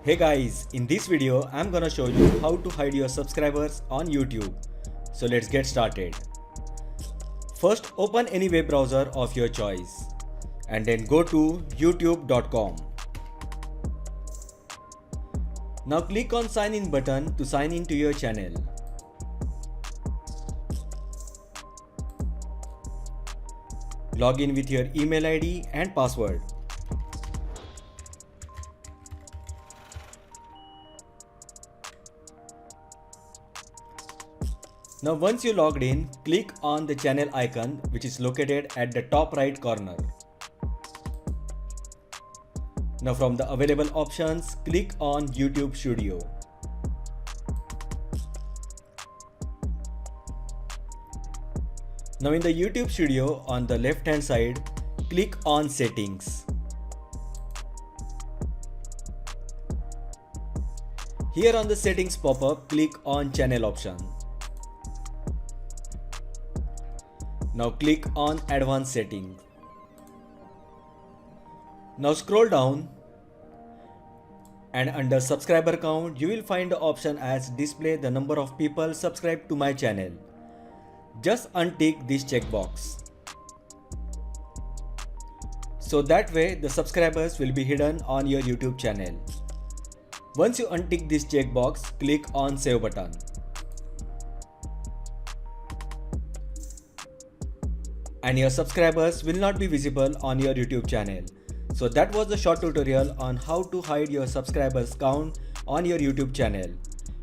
Hey guys, in this video I'm gonna show you how to hide your subscribers on YouTube. So let's get started. First, open any web browser of your choice and then go to youtube.com. Now click on sign in button to sign in to your channel. Log in with your email ID and password. Now once you logged in, click on the channel icon which is located at the top right corner. Now from the available options, click on YouTube Studio. Now in the YouTube Studio on the left hand side, click on Settings. Here on the Settings pop-up, click on Channel option. Now click on Advanced Settings. Now scroll down and under subscriber count you will find the option as display the number of people subscribed to my channel. Just untick this checkbox. So that way the subscribers will be hidden on your YouTube channel. Once you untick this checkbox, click on Save button. And your subscribers will not be visible on your YouTube channel. So that was the short tutorial on how to hide your subscribers count on your YouTube channel.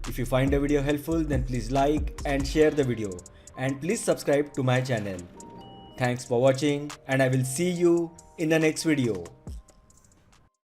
If you find the video helpful, then please like and share the video. And please subscribe to my channel. Thanks for watching and I will see you in the next video.